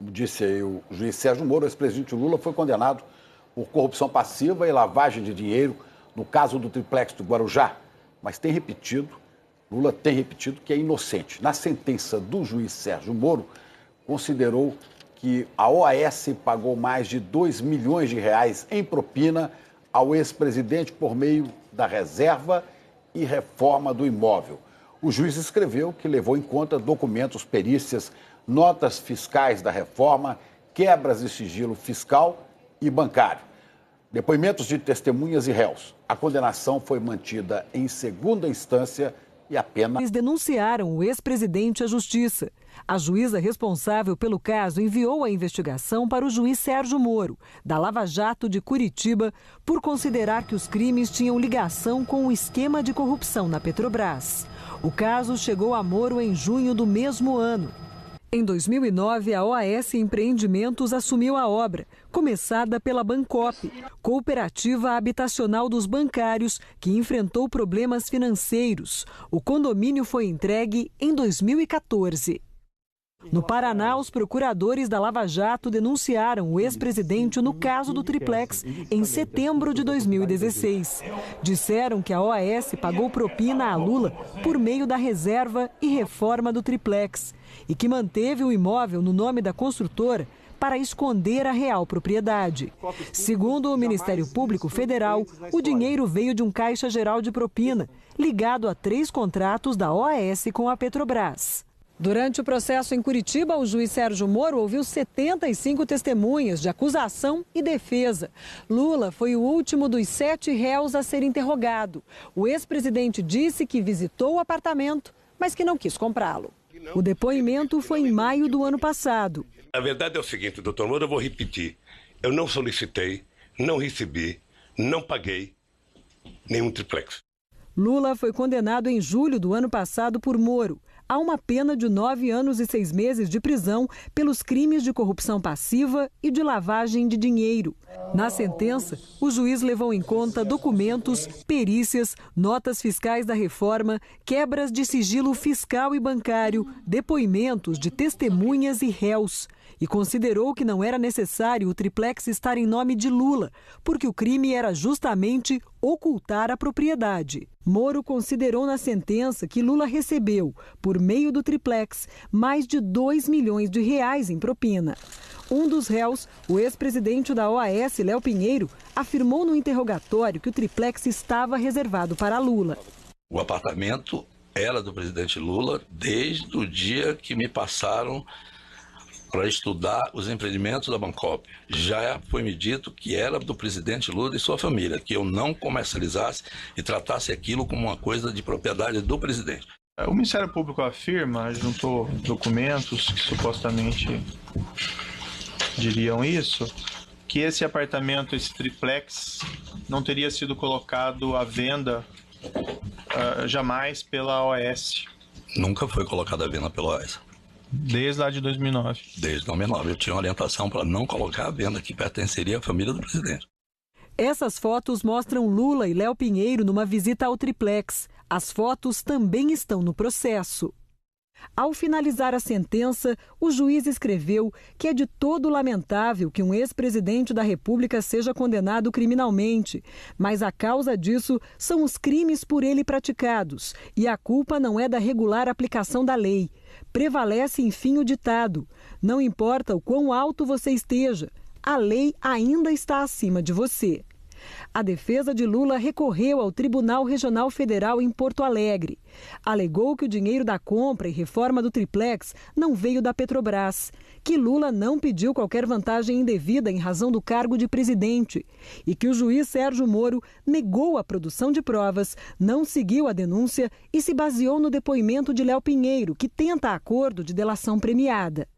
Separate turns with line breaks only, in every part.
Como disse aí o juiz Sérgio Moro, o ex-presidente Lula foi condenado por corrupção passiva e lavagem de dinheiro no caso do triplex do Guarujá, mas Lula tem repetido que é inocente. Na sentença do juiz Sérgio Moro, considerou que a OAS pagou mais de 2 milhões de reais em propina ao ex-presidente por meio da reserva e reforma do imóvel. O juiz escreveu que levou em conta documentos, perícias, notas fiscais da reforma, quebras de sigilo fiscal e bancário. Depoimentos de testemunhas e réus. A condenação foi mantida em segunda instância e a pena...
Eles denunciaram o ex-presidente à justiça. A juíza responsável pelo caso enviou a investigação para o juiz Sérgio Moro, da Lava Jato de Curitiba, por considerar que os crimes tinham ligação com o esquema de corrupção na Petrobras. O caso chegou a Moro em junho do mesmo ano. Em 2009, a OAS Empreendimentos assumiu a obra, começada pela Bancop, cooperativa habitacional dos bancários, que enfrentou problemas financeiros. O condomínio foi entregue em 2014. No Paraná, os procuradores da Lava Jato denunciaram o ex-presidente no caso do triplex em setembro de 2016. Disseram que a OAS pagou propina a Lula por meio da reserva e reforma do triplex e que manteve o imóvel no nome da construtora para esconder a real propriedade. Segundo o Ministério Público Federal, o dinheiro veio de um caixa geral de propina, ligado a 3 contratos da OAS com a Petrobras. Durante o processo em Curitiba, o juiz Sérgio Moro ouviu 75 testemunhas de acusação e defesa. Lula foi o último dos 7 réus a ser interrogado. O ex-presidente disse que visitou o apartamento, mas que não quis comprá-lo. O depoimento foi em maio do ano passado.
A verdade é o seguinte, doutor Moro, eu vou repetir. Eu não solicitei, não recebi, não paguei nenhum triplex.
Lula foi condenado em julho do ano passado por Moro a uma pena de 9 anos e 6 meses de prisão pelos crimes de corrupção passiva e de lavagem de dinheiro. Na sentença, o juiz levou em conta documentos, perícias, notas fiscais da reforma, quebras de sigilo fiscal e bancário, depoimentos de testemunhas e réus. E considerou que não era necessário o triplex estar em nome de Lula, porque o crime era justamente ocultar a propriedade. Moro considerou na sentença que Lula recebeu, por meio do triplex, mais de 2 milhões de reais em propina. Um dos réus, o ex-presidente da OAS, Léo Pinheiro, afirmou no interrogatório que o triplex estava reservado para Lula.
O apartamento era do presidente Lula desde o dia que me passaram para estudar os empreendimentos da Bancop. Já foi me dito que era do presidente Lula e sua família, que eu não comercializasse e tratasse aquilo como uma coisa de propriedade do presidente.
O Ministério Público afirma, juntou documentos que supostamente diriam isso, que esse apartamento, esse triplex, não teria sido colocado à venda jamais pela OAS.
Nunca foi colocado à venda pela OAS.
Desde lá de 2009.
Desde 2009. Eu tinha uma orientação para não colocar à venda que pertenceria à família do presidente.
Essas fotos mostram Lula e Léo Pinheiro numa visita ao triplex. As fotos também estão no processo. Ao finalizar a sentença, o juiz escreveu que é de todo lamentável que um ex-presidente da República seja condenado criminalmente, mas a causa disso são os crimes por ele praticados e a culpa não é da regular aplicação da lei. Prevalece, enfim, o ditado: não importa o quão alto você esteja, a lei ainda está acima de você. A defesa de Lula recorreu ao Tribunal Regional Federal em Porto Alegre. Alegou que o dinheiro da compra e reforma do triplex não veio da Petrobras, que Lula não pediu qualquer vantagem indevida em razão do cargo de presidente e que o juiz Sérgio Moro negou a produção de provas, não seguiu a denúncia e se baseou no depoimento de Léo Pinheiro, que tenta acordo de delação premiada.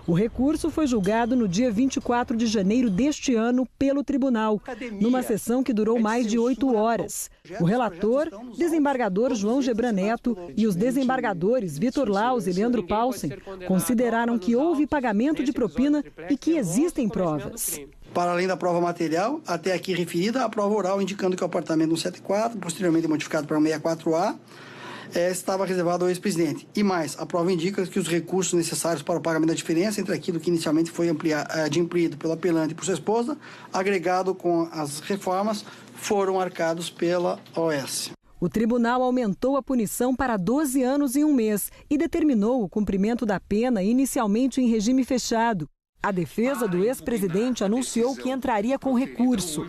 O recurso foi julgado no dia 24 de janeiro deste ano pelo tribunal, numa sessão que durou mais de 8 horas. O relator, desembargador João Gebran Neto, e os desembargadores Vitor Laus e Leandro Paulsen consideraram que houve pagamento de propina e que existem provas.
Para além da prova material, até aqui referida, a prova oral indicando que o apartamento 174, posteriormente modificado para 64A, estava reservado ao ex-presidente. E mais, a prova indica que os recursos necessários para o pagamento da diferença entre aquilo que inicialmente foi adimplido pelo apelante e por sua esposa, agregado com as reformas, foram arcados pela OAS.
O tribunal aumentou a punição para 12 anos e 1 mês e determinou o cumprimento da pena inicialmente em regime fechado. A defesa do ex-presidente anunciou que entraria com recurso.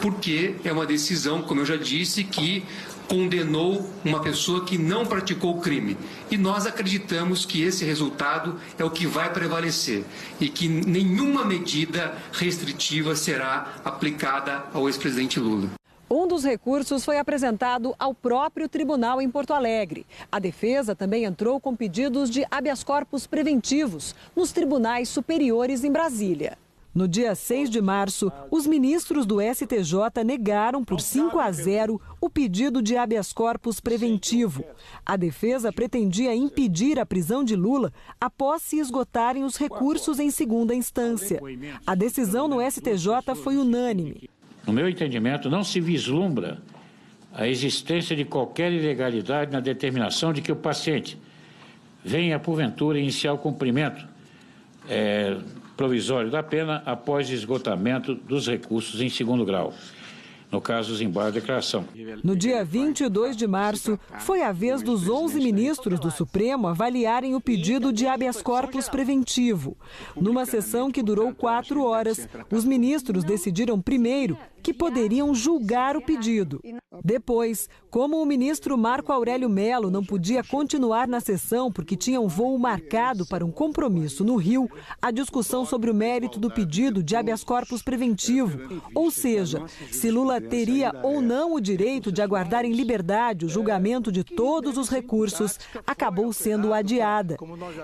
Porque é uma decisão, como eu já disse, que condenou uma pessoa que não praticou o crime. E nós acreditamos que esse resultado é o que vai prevalecer e que nenhuma medida restritiva será aplicada ao ex-presidente Lula.
Um dos recursos foi apresentado ao próprio tribunal em Porto Alegre. A defesa também entrou com pedidos de habeas corpus preventivos nos tribunais superiores em Brasília. No dia 6 de março, os ministros do STJ negaram por 5-0 o pedido de habeas corpus preventivo. A defesa pretendia impedir a prisão de Lula após se esgotarem os recursos em segunda instância. A decisão no STJ foi unânime.
No meu entendimento, não se vislumbra a existência de qualquer ilegalidade na determinação de que o paciente venha, porventura, iniciar o cumprimento provisório da pena após esgotamento dos recursos em segundo grau. No caso, os embargos de declaração.
No dia 22 de março, foi a vez dos 11 ministros do Supremo avaliarem o pedido de habeas corpus preventivo. Numa sessão que durou 4 horas, os ministros decidiram primeiro que poderiam julgar o pedido. Depois, como o ministro Marco Aurélio Mello não podia continuar na sessão porque tinha um voo marcado para um compromisso no Rio, a discussão sobre o mérito do pedido de habeas corpus preventivo, ou seja, se Lula teria ou não o direito de aguardar em liberdade o julgamento de todos os recursos, acabou sendo adiada.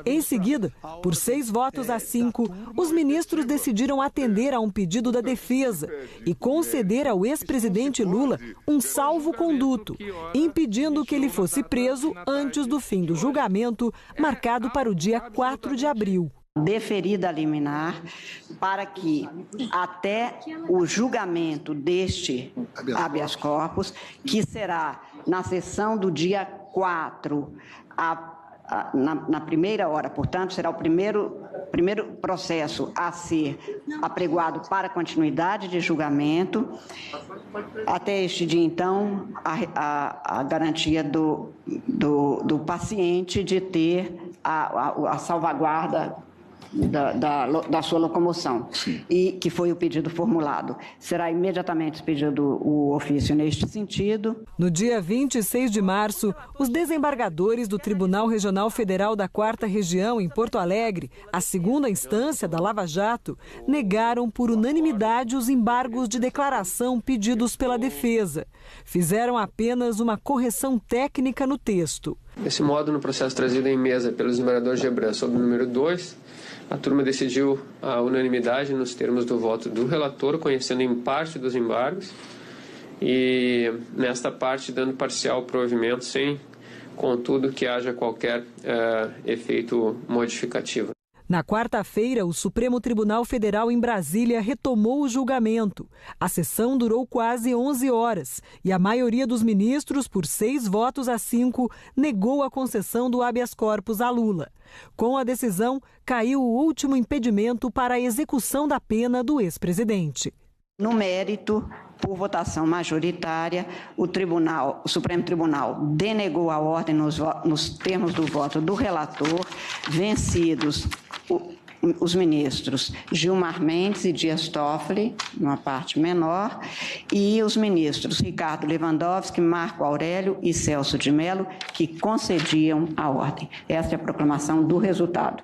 Em seguida, por 6-5, os ministros decidiram atender a um pedido da defesa e conceder ao ex-presidente Lula um salvo-conduto, impedindo que ele fosse preso antes do fim do julgamento, marcado para o dia 4 de abril.
Deferida a liminar para que até o julgamento deste habeas corpus, que será na sessão do dia 4, na primeira hora, portanto, será o primeiro processo a ser apregoado para continuidade de julgamento. Até este dia, então, a garantia do paciente de ter a salvaguarda da sua locomoção. Sim. E que foi o pedido formulado. Será imediatamente expedido o ofício neste sentido.
No dia 26 de março, os desembargadores do Tribunal Regional Federal da 4ª Região, em Porto Alegre, a segunda instância da Lava Jato, negaram por unanimidade os embargos de declaração pedidos pela defesa. Fizeram apenas uma correção técnica no texto.
Esse modo, no processo trazido em mesa pelo desembargador Gebran sobre o número 2, a turma decidiu a unanimidade nos termos do voto do relator, conhecendo em parte dos embargos e, nesta parte, dando parcial provimento, sem, contudo, que haja qualquer efeito modificativo.
Na quarta-feira, o Supremo Tribunal Federal em Brasília retomou o julgamento. A sessão durou quase 11 horas e a maioria dos ministros, por 6-5, negou a concessão do habeas corpus a Lula. Com a decisão, caiu o último impedimento para a execução da pena do ex-presidente.
No mérito, por votação majoritária, o Supremo Tribunal denegou a ordem nos termos do voto do relator, vencidos os ministros Gilmar Mendes e Dias Toffoli, numa parte menor, e os ministros Ricardo Lewandowski, Marco Aurélio e Celso de Mello, que concediam a ordem. Essa é a proclamação do resultado.